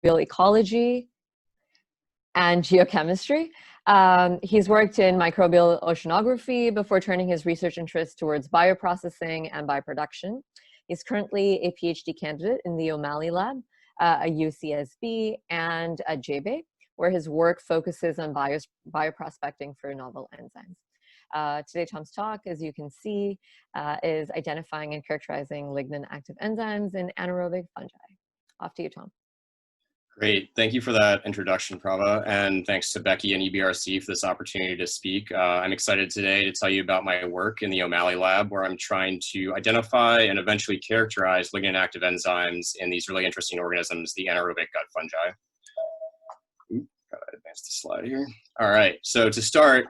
ecology and geochemistry. He's worked in microbial oceanography before turning his research interest towards bioprocessing and bioproduction. He's currently a PhD candidate in the OMalley Lab, a UCSB, and a JBay, where his work focuses on bioprospecting for novel enzymes. Today, Tom's talk, as you can see, is identifying and characterizing lignin active enzymes in anaerobic fungi. Off to you, Tom. Great. Thank you for that introduction, Prava, and thanks to Becky and EBRC for this opportunity to speak. I'm excited today to tell you about my work in the OMalley Lab, where I'm trying to identify and eventually characterize lignin-active enzymes in these really interesting organisms, the anaerobic gut fungi. Gotta advance the slide here. All right, so to start,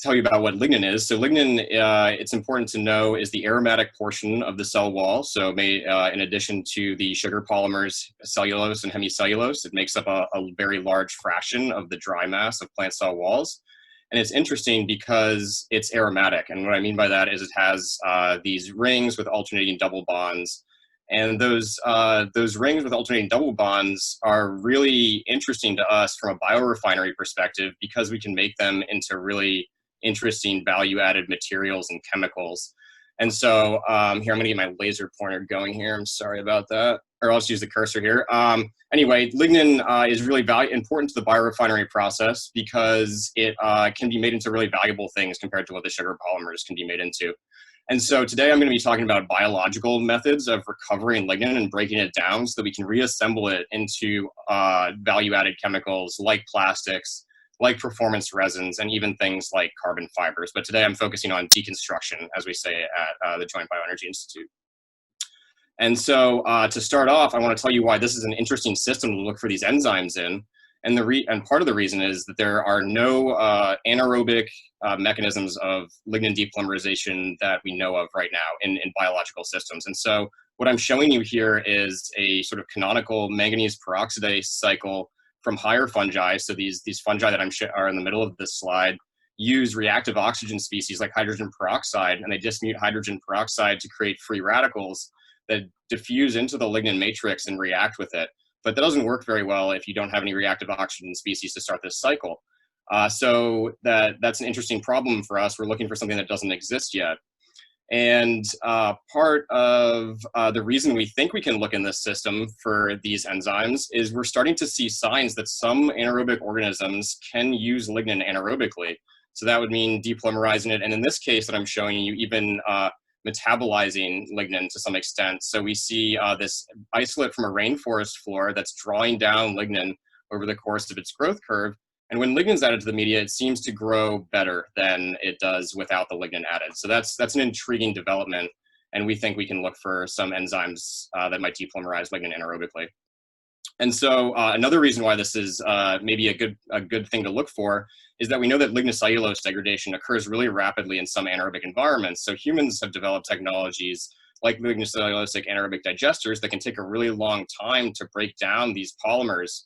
tell you about what lignin is. So lignin, it's important to know, is the aromatic portion of the cell wall. So in addition to the sugar polymers, cellulose and hemicellulose, it makes up a very large fraction of the dry mass of plant cell walls. And it's interesting because it's aromatic. And what I mean by that is it has these rings with alternating double bonds. And those rings with alternating double bonds are really interesting to us from a biorefinery perspective because we can make them into really interesting value-added materials and chemicals. And so here, I'm going to get my laser pointer going here. I'm sorry about that. Or I'll just use the cursor here. Anyway, lignin is really important to the biorefinery process because it can be made into really valuable things compared to what the sugar polymers can be made into. And so today I'm going to be talking about biological methods of recovering lignin and breaking it down so that we can reassemble it into value-added chemicals like plastics, like performance resins, and even things like carbon fibers. But today I'm focusing on deconstruction, as we say at the Joint Bioenergy Institute. And so to start off, I want to tell you why this is an interesting system to look for these enzymes in. And part of the reason is that there are no anaerobic mechanisms of lignin depolymerization that we know of right now in biological systems. And so what I'm showing you here is a sort of canonical manganese peroxidase cycle from higher fungi. So these fungi that are in the middle of this slide use reactive oxygen species like hydrogen peroxide, and they dismute hydrogen peroxide to create free radicals that diffuse into the lignin matrix and react with it. But that doesn't work very well if you don't have any reactive oxygen species to start this cycle. So that's an interesting problem for us. We're looking for something that doesn't exist yet. And part of the reason we think we can look in this system for these enzymes is we're starting to see signs that some anaerobic organisms can use lignin anaerobically. So that would mean depolymerizing it. And in this case that I'm showing you, even metabolizing lignin to some extent. So we see this isolate from a rainforest floor that's drawing down lignin over the course of its growth curve. And when lignin's added to the media, it seems to grow better than it does without the lignin added. So that's an intriguing development. And we think we can look for some enzymes that might depolymerize lignin anaerobically. And so another reason why this is maybe a good thing to look for is that we know that lignocellulose degradation occurs really rapidly in some anaerobic environments. So humans have developed technologies like lignocellulosic anaerobic digesters that can take a really long time to break down these polymers.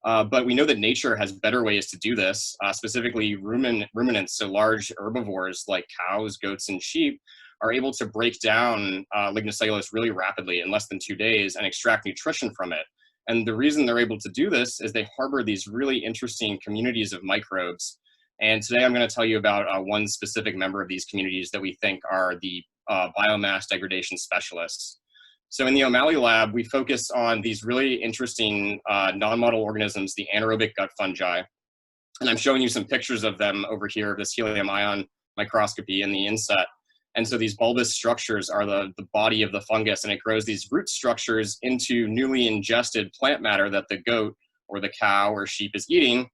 But we know that nature has better ways to do this, specifically ruminants, so large herbivores like cows, goats, and sheep are able to break down lignocellulose really rapidly in less than 2 days and extract nutrition from it. And the reason they're able to do this is they harbor these really interesting communities of microbes. And today I'm going to tell you about one specific member of these communities that we think are the biomass degradation specialists. So in the OMalley Lab, we focus on these really interesting non-model organisms, the anaerobic gut fungi. And I'm showing you some pictures of them over here, of this helium ion microscopy in the inset. And so these bulbous structures are the body of the fungus, and it grows these root structures into newly ingested plant matter that the goat or the cow or sheep is eating.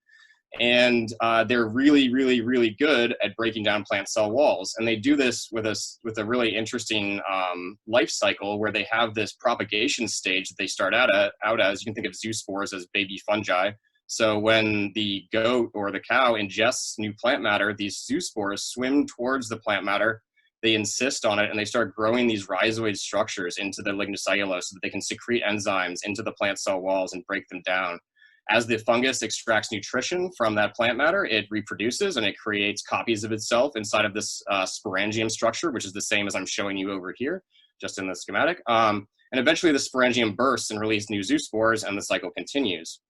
And they're really, really, really good at breaking down plant cell walls. And they do this with a really interesting life cycle where they have this propagation stage that they start out as. You can think of zoospores as baby fungi. So when the goat or the cow ingests new plant matter, these zoospores swim towards the plant matter. They insist on it, and they start growing these rhizoid structures into the lignocellulose so that they can secrete enzymes into the plant cell walls and break them down. As the fungus extracts nutrition from that plant matter, it reproduces and it creates copies of itself inside of this sporangium structure, which is the same as I'm showing you over here. just in the schematic. And eventually the sporangium bursts and releases new zoospores, and the cycle continues.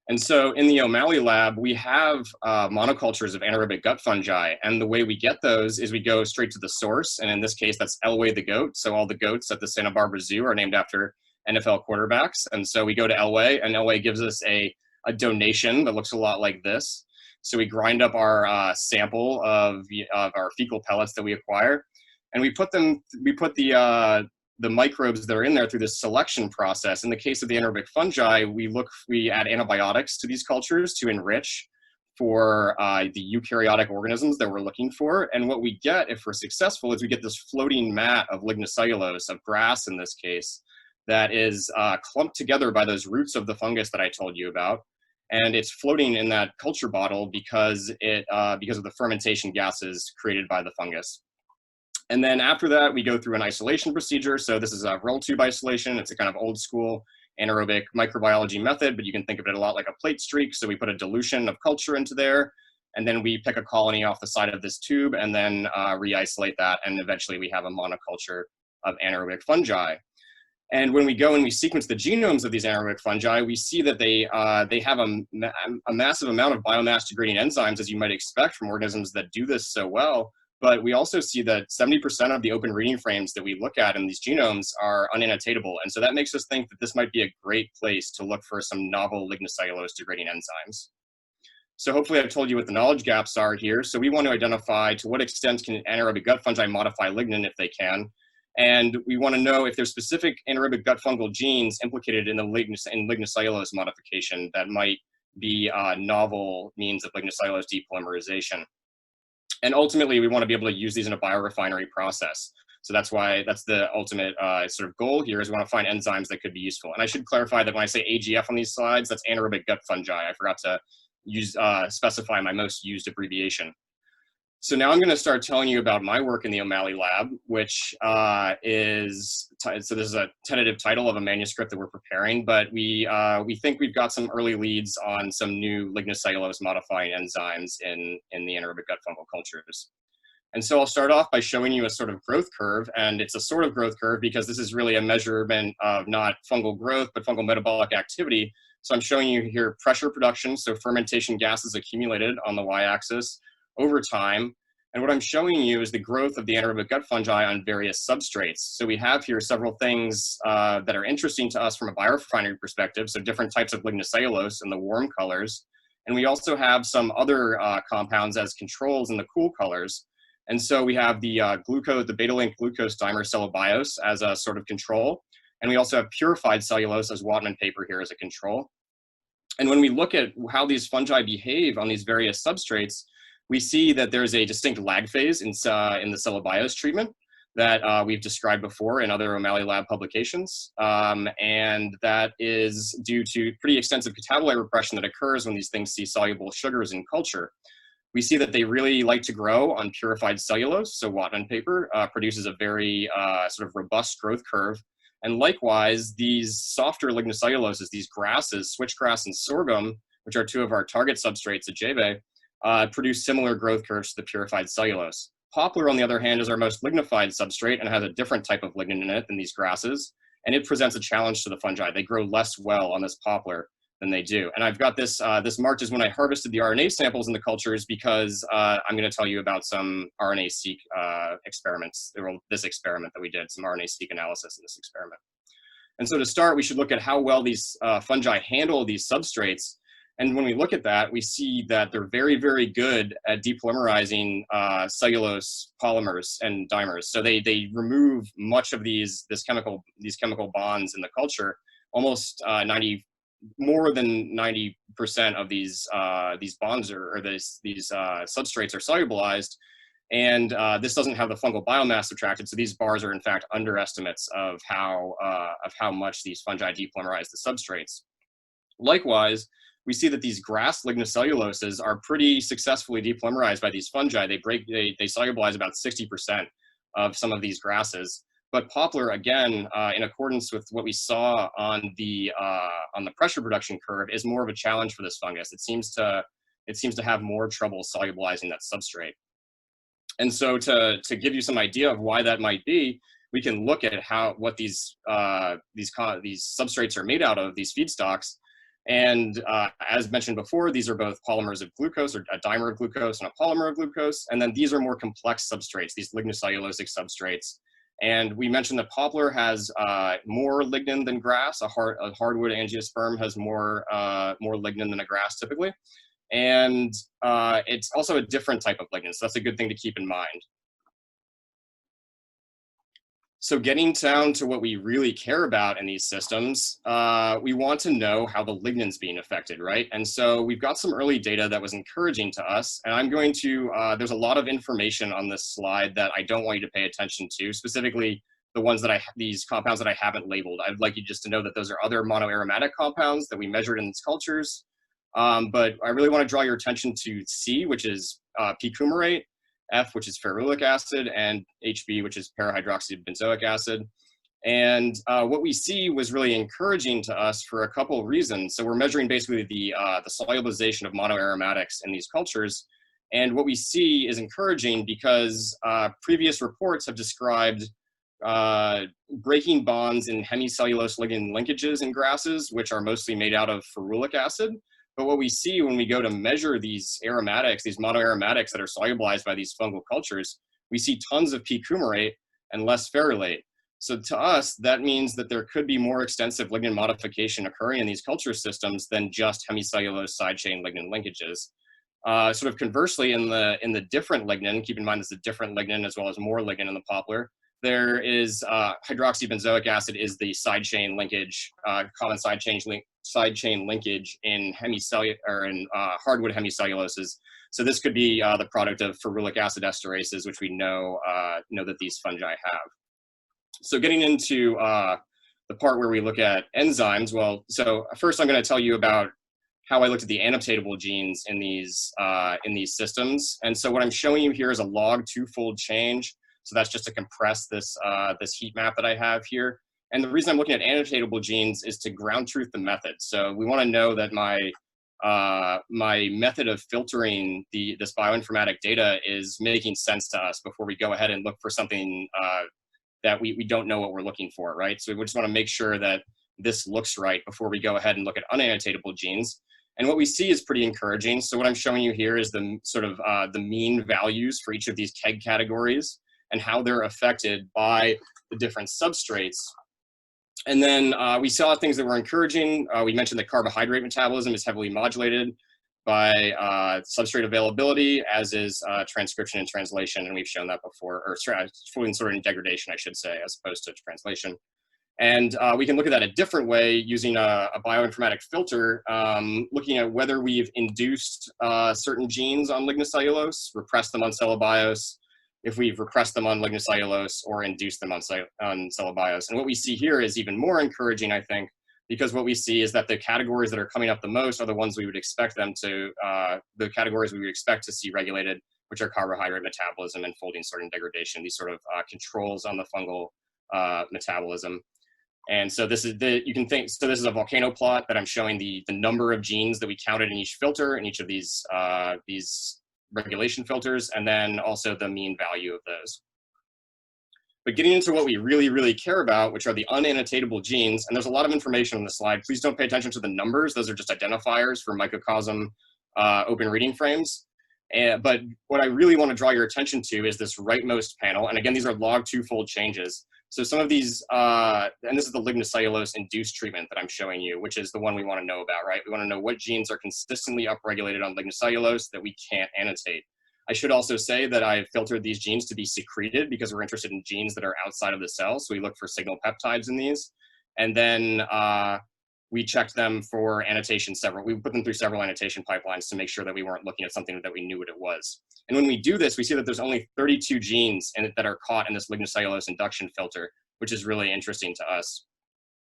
And so in the OMalley Lab, we have monocultures of anaerobic gut fungi. And the way we get those is we go straight to the source. And in this case, that's Elway the goat. So all the goats at the Santa Barbara Zoo are named after NFL quarterbacks. And so we go to Elway, and Elway gives us a donation that looks a lot like this. So we grind up our sample of our fecal pellets that we acquire, and we put the microbes that are in there through this selection process. In the case of the anaerobic fungi, we add antibiotics to these cultures to enrich for the eukaryotic organisms that we're looking for. And what we get, if we're successful, is we get this floating mat of lignocellulose, of grass in this case, that is clumped together by those roots of the fungus that I told you about. And it's floating in that culture bottle because of the fermentation gases created by the fungus. And then after that, we go through an isolation procedure. So this is a roll tube isolation. It's a kind of old school anaerobic microbiology method, but you can think of it a lot like a plate streak. So we put a dilution of culture into there, and then we pick a colony off the side of this tube and then re-isolate that. And eventually we have a monoculture of anaerobic fungi. And when we go and we sequence the genomes of these anaerobic fungi, we see that they have a massive amount of biomass degrading enzymes, as you might expect from organisms that do this so well. But we also see that 70% of the open reading frames that we look at in these genomes are unannotatable. And so that makes us think that this might be a great place to look for some novel lignocellulose degrading enzymes. So hopefully I've told you what the knowledge gaps are here. So we want to identify to what extent can anaerobic gut fungi modify lignin if they can. And we want to know if there's specific anaerobic gut fungal genes implicated in lignocellulose modification that might be novel means of lignocellulose depolymerization. And ultimately, we want to be able to use these in a biorefinery process. So that's the ultimate sort of goal here, is we want to find enzymes that could be useful. And I should clarify that when I say AGF on these slides, that's anaerobic gut fungi. I forgot to specify my most used abbreviation. So now I'm going to start telling you about my work in the OMalley Lab, which so this is a tentative title of a manuscript that we're preparing, but we think we've got some early leads on some new lignocellulose modifying enzymes in the anaerobic gut fungal cultures. And so I'll start off by showing you a sort of growth curve, and it's a sort of growth curve because this is really a measurement of not fungal growth, but fungal metabolic activity. So I'm showing you here pressure production, so fermentation gases accumulated on the y-axis over time. And what I'm showing you is the growth of the anaerobic gut fungi on various substrates. So we have here several things that are interesting to us from a biorefinery perspective, so different types of lignocellulose in the warm colors. And we also have some other compounds as controls in the cool colors. And so we have the the beta-link glucose dimer cellobiose as a sort of control. And we also have purified cellulose as Whatman paper here as a control. And when we look at how these fungi behave on these various substrates, we see that there's a distinct lag phase in the cellobiose treatment that we've described before in other OMalley Lab publications. And that is due to pretty extensive catabolite repression that occurs when these things see soluble sugars in culture. We see that they really like to grow on purified cellulose. So Whatman paper produces a very sort of robust growth curve. And likewise, these softer lignocelluloses, these grasses, switchgrass and sorghum, which are two of our target substrates at JBay, produce similar growth curves to the purified cellulose. Poplar, on the other hand, is our most lignified substrate and has a different type of lignin in it than these grasses. And it presents a challenge to the fungi. They grow less well on this poplar than they do. And I've got this, this marked as when I harvested the RNA samples in the cultures because I'm going to tell you about some RNA-seq experiments, or this experiment that we did, some RNA-seq analysis in this experiment. And so to start, we should look at how well these fungi handle these substrates. And when we look at that, we see that they're very, very good at depolymerizing cellulose polymers and dimers. So they remove much of these chemical bonds in the culture. Almost more than 90% of these bonds these substrates are solubilized, and this doesn't have the fungal biomass subtracted. So these bars are in fact underestimates of how much these fungi depolymerize the substrates. Likewise, we see that these grass lignocelluloses are pretty successfully depolymerized by these fungi. They solubilize about 60% of some of these grasses. But poplar, again, in accordance with what we saw on the pressure production curve, is more of a challenge for this fungus. It seems to have more trouble solubilizing that substrate. And so to give you some idea of why that might be, we can look at what these substrates are made out of, these feedstocks. And as mentioned before, these are both polymers of glucose, or a dimer of glucose and a polymer of glucose. And then these are more complex substrates, these lignocellulosic substrates. And we mentioned that poplar has more lignin than grass. A hardwood angiosperm has more lignin than a grass typically. And it's also a different type of lignin, so that's a good thing to keep in mind. So getting down to what we really care about in these systems, we want to know how the lignin's being affected, right? And so we've got some early data that was encouraging to us, and I'm going to, there's a lot of information on this slide that I don't want you to pay attention to, specifically the ones that these compounds that I haven't labeled. I'd like you just to know that those are other monoaromatic compounds that we measured in these cultures. But I really want to draw your attention to C, which is p-coumarate, F, which is ferulic acid, and HB, which is parahydroxybenzoic acid. And what we see was really encouraging to us for a couple of reasons. So we're measuring basically the solubilization of monoaromatics in these cultures. And what we see is encouraging because previous reports have described breaking bonds in hemicellulose lignin linkages in grasses, which are mostly made out of ferulic acid. But what we see when we go to measure these aromatics, these monoaromatics that are solubilized by these fungal cultures, we see tons of p-coumarate and less ferulate. So to us, that means that there could be more extensive lignin modification occurring in these culture systems than just hemicellulose side chain lignin linkages. Sort of conversely, in the different lignin, keep in mind there's a different lignin as well as more lignin in the poplar, there is hydroxybenzoic acid is the side chain linkage, common side chain linkage in hardwood hemicelluloses. So this could be the product of ferulic acid esterases, which we know that these fungi have. So getting into the part where we look at enzymes, well, so first I'm going to tell you about how I looked at the annotatable genes in these systems. And so what I'm showing you here is a log two-fold change. So that's just to compress this heat map that I have here. And the reason I'm looking at annotatable genes is to ground truth the method. So we want to know that my method of filtering this bioinformatic data is making sense to us before we go ahead and look for something that we don't know what we're looking for, right? So we just want to make sure that this looks right before we go ahead and look at unannotatable genes. And what we see is pretty encouraging. So what I'm showing you here is the sort of the mean values for each of these KEGG categories and how they're affected by the different substrates. And then we saw things that were encouraging. We mentioned that carbohydrate metabolism is heavily modulated by substrate availability, as is transcription and translation, and we've shown that before, or sort of degradation, I should say, as opposed to translation. And we can look at that a different way using a bioinformatic filter, looking at whether we've induced certain genes on lignocellulose, repressed them on cellobiose, if we've repressed them on lignocellulose or induced them on cellobiose. And what we see here is even more encouraging, I think, because what we see is that the categories that are coming up the most are the ones we would expect them to, the categories we would expect to see regulated, which are carbohydrate metabolism and folding sort and degradation, these sort of controls on the fungal metabolism. And so this is you can think, so this is a volcano plot that I'm showing the number of genes that we counted in each filter in each of these regulation filters, and then also the mean value of those. But getting into what we really, really care about, which are the unannotatable genes, and there's a lot of information on the slide. Please don't pay attention to the numbers. Those are just identifiers for microcosm open reading frames. But what I really want to draw your attention to is this rightmost panel. And again, these are log two-fold changes. So some of these, and this is the lignocellulose induced treatment that I'm showing you, which is the one we want to know about, right? We want to know what genes are consistently upregulated on lignocellulose that we can't annotate. I should also say that I've filtered these genes to be secreted because we're interested in genes that are outside of the cell. So we look for signal peptides in these. And then we checked them for annotation we put them through several annotation pipelines to make sure that we weren't looking at something that we knew what it was. And when we do this, we see that there's only 32 genes that are caught in this lignocellulose induction filter, which is really interesting to us.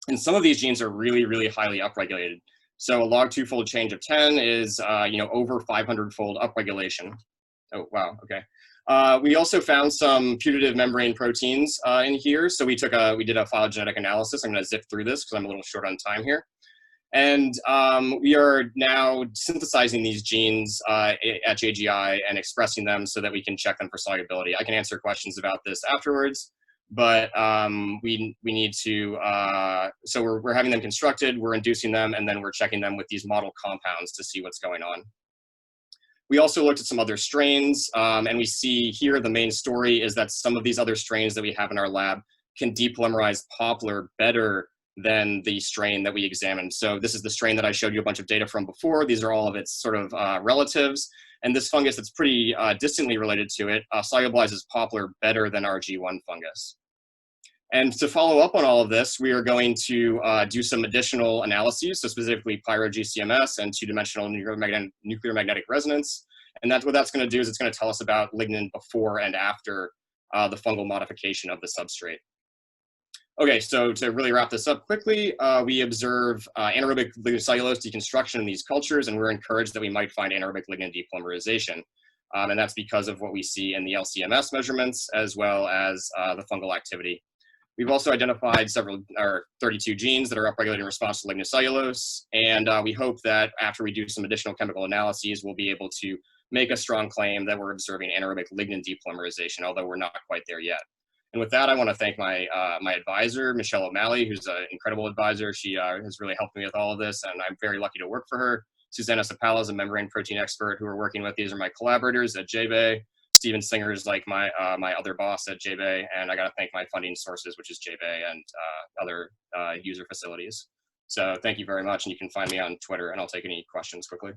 And some of these genes are really, really highly upregulated. So a log two-fold change of 10 is over 500-fold upregulation. Oh, wow, okay. We also found some putative membrane proteins in here. So we did a phylogenetic analysis. I'm gonna zip through this because I'm a little short on time here. And we are now synthesizing these genes at JGI and expressing them so that we can check them for solubility. I can answer questions about this afterwards, but we need to, so we're having them constructed, we're inducing them, and then we're checking them with these model compounds to see what's going on. We also looked at some other strains, and we see here the main story is that some of these other strains that we have in our lab can depolymerize poplar better than the strain that we examined. So this is the strain that I showed you a bunch of data from before. These are all of its sort of relatives. And this fungus that's pretty distantly related to it solubilizes poplar better than RG1 fungus. And to follow up on all of this, we are going to do some additional analyses, so specifically pyro-GCMS and two-dimensional nuclear magnetic resonance. And that's what that's going to do is it's going to tell us about lignin before and after the fungal modification of the substrate. Okay, so to really wrap this up quickly, we observe anaerobic lignocellulose deconstruction in these cultures, and we're encouraged that we might find anaerobic lignin depolymerization. And that's because of what we see in the LCMS measurements, as well as the fungal activity. We've also identified 32 genes that are upregulated in response to lignocellulose, and we hope that after we do some additional chemical analyses, we'll be able to make a strong claim that we're observing anaerobic lignin depolymerization, although we're not quite there yet. And with that, I want to thank my advisor, Michelle OMalley, who's an incredible advisor. She has really helped me with all of this, and I'm very lucky to work for her. Susanna Sapala is a membrane protein expert who we're working with. These are my collaborators at JBay. Steven Singer is like my other boss at JBay, and I got to thank my funding sources, which is JBay and other user facilities. So thank you very much, and you can find me on Twitter, and I'll take any questions quickly.